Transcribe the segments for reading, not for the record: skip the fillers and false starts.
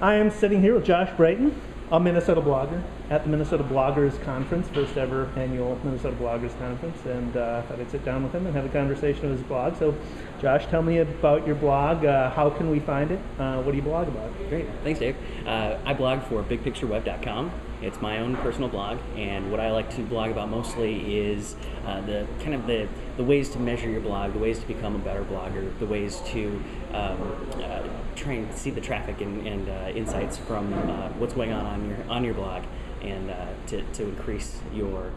I am sitting here with Josh Braaten, a Minnesota blogger, at the Minnesota Bloggers Conference, first ever annual Minnesota Bloggers Conference, and thought I'd sit down with him and have a conversation with his blog. So, Josh, tell me about your blog. How can we find it? What do you blog about? Great, thanks, Dave. I blog for bigpictureweb.com. It's my own personal blog, and what I like to blog about mostly is the ways to measure your blog, the ways to become a better blogger, the ways to try and see the traffic and insights from what's going on your blog, and to increase your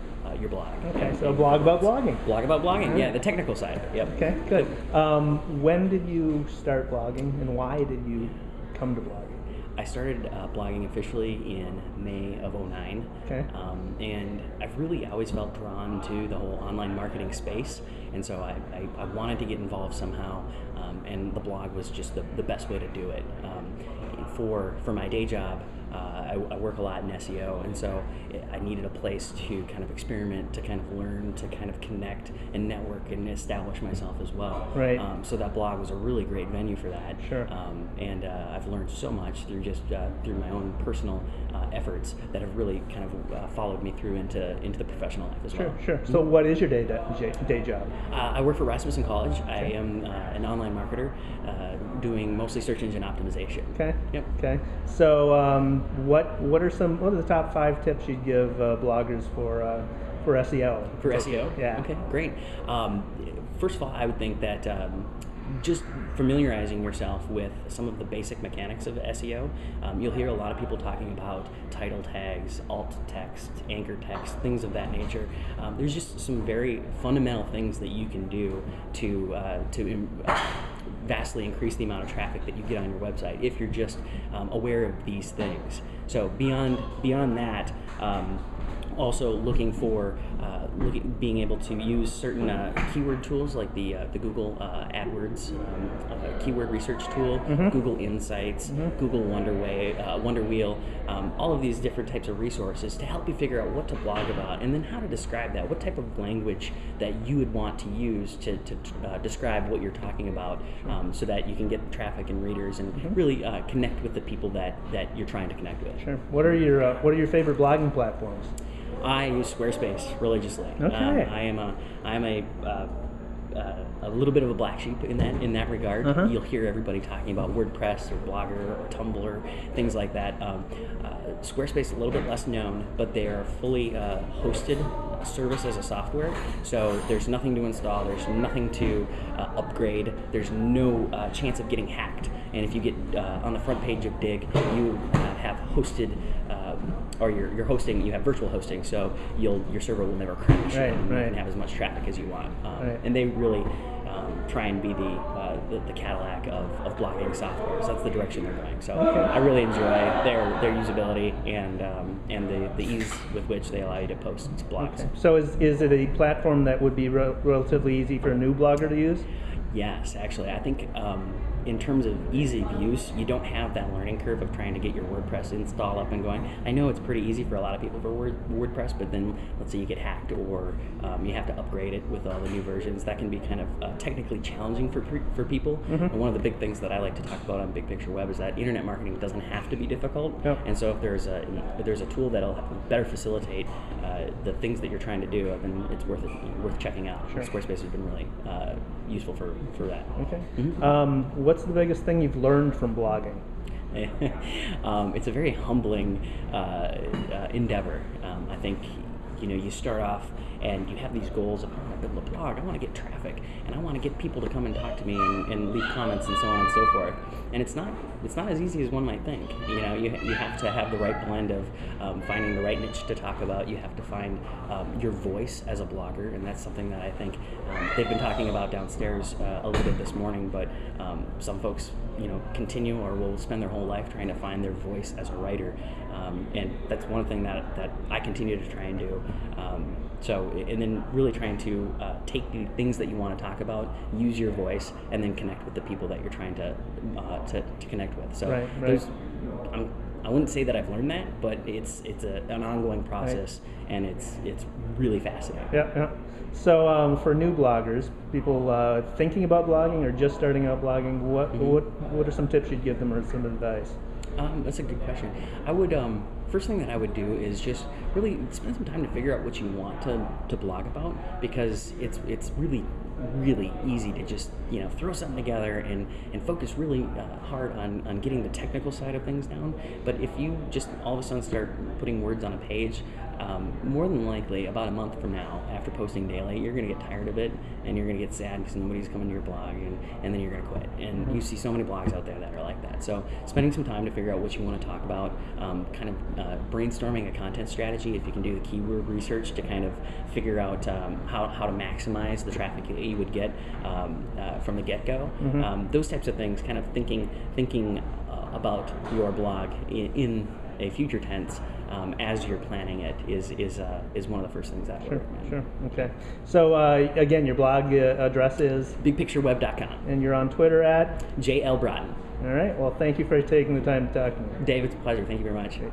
blog. Okay, so a blog about blogging. Blog about blogging, yeah, the technical side. Yep. Okay, good. When did you start blogging, and why did you come to blogging? I started blogging officially in May of 2009, okay. And I've really always felt drawn to the whole online marketing space, and so I wanted to get involved somehow, and the blog was just the best way to do it. For my day job, I work a lot in SEO, and so I needed a place to kind of experiment, to kind of learn, to kind of connect and network and establish myself as well. Right. So that blog was a really great venue for that. Sure. And I've learned so much through through my own personal efforts that have really kind of followed me through into the professional life as well. Sure. So what is your day job? I work for Rasmussen College. Okay. I am an online marketer doing mostly search engine optimization. Okay. Yep. Okay. So what are the top 5 tips you'd give bloggers for SEO? For SEO? Yeah. Okay, great. First of all, I would think that just familiarizing yourself with some of the basic mechanics of SEO. You'll hear a lot of people talking about title tags, alt text, anchor text, things of that nature. There's just some very fundamental things that you can do to vastly increase the amount of traffic that you get on your website if you're just aware of these things. So beyond that, also looking for being able to use certain keyword tools like the Google AdWords keyword research tool, mm-hmm. Google Insights, mm-hmm. Google Wonder Wheel, all of these different types of resources to help you figure out what to blog about and then how to describe that, what type of language that you would want to use to describe what you're talking about, so that you can get traffic and readers and mm-hmm. really connect with the people that you're trying to connect with. Sure. What are your favorite blogging platforms? I use Squarespace religiously. Okay. I am a little bit of a black sheep in that regard. Uh-huh. You'll hear everybody talking about WordPress or Blogger or Tumblr, things like that. Squarespace is a little bit less known, but they are fully hosted service as a software. So there's nothing to install. There's nothing to upgrade. There's no chance of getting hacked. And if you get on the front page of Dig, you have hosted. Or you're hosting, you have virtual hosting, so your server will never crash, and you can have as much traffic as you want. And they really try and be the Cadillac of blogging software. So that's the direction they're going. So okay. I really enjoy their usability and the ease with which they allow you to post blogs. Okay. So is it a platform that would be relatively easy for a new blogger to use? Yes, actually, I think in terms of ease of use, you don't have that learning curve of trying to get your WordPress install up and going. I know it's pretty easy for a lot of people for WordPress, but then let's say you get hacked or you have to upgrade it with all the new versions. That can be kind of technically challenging for people. Mm-hmm. And one of the big things that I like to talk about on Big Picture Web is that internet marketing doesn't have to be difficult. Yep. And so if there's a tool that'll better facilitate the things that you're trying to do, then it's worth checking out. Sure. Squarespace has been really useful for that. Okay. Mm-hmm. What's the biggest thing you've learned from blogging? It's a very humbling endeavor. I think you start off and you have these goals of, I want to build a blog, I want to get traffic, and I want to get people to come and talk to me and leave comments and so on and so forth. And it's not as easy as one might think. You have to have the right blend of finding the right niche to talk about. You have to find your voice as a blogger, and that's something that I think they've been talking about downstairs a little bit this morning. But some folks, continue or will spend their whole life trying to find their voice as a writer, and that's one thing that I continue to try and do. And then really trying to take the things that you want to talk about, use your voice, and then connect with the people that you're trying to connect with. So right. I'm I wouldn't say that I've learned that, but it's an ongoing process, and it's really fascinating. Yeah, yeah. So for new bloggers, people thinking about blogging or just starting out blogging, what are some tips you'd give them or some advice? That's a good question. I would first thing that I would do is just really spend some time to figure out what you want to blog about, because it's really easy to just throw something together and focus really hard on getting the technical side of things down. But if you just all of a sudden start putting words on a page, more than likely about a month from now, after posting daily, you're going to get tired of it, and you're going to get sad because nobody's coming to your blog, and then you're going to quit. And you see so many blogs out there that are like that. So spending some time to figure out what you want to talk about, kind of brainstorming a content strategy, if you can do the keyword research to kind of figure out how to maximize the traffic that you would get from the get-go. Those types of things, kind of thinking about your blog in a future tense as you're planning it is one of the first things that I would recommend. Sure. Okay. So again, your blog address is bigpictureweb.com, and you're on Twitter at JL Braaten. All right. Well, thank you for taking the time to talk to me. Dave, it's a pleasure. Thank you very much. Great.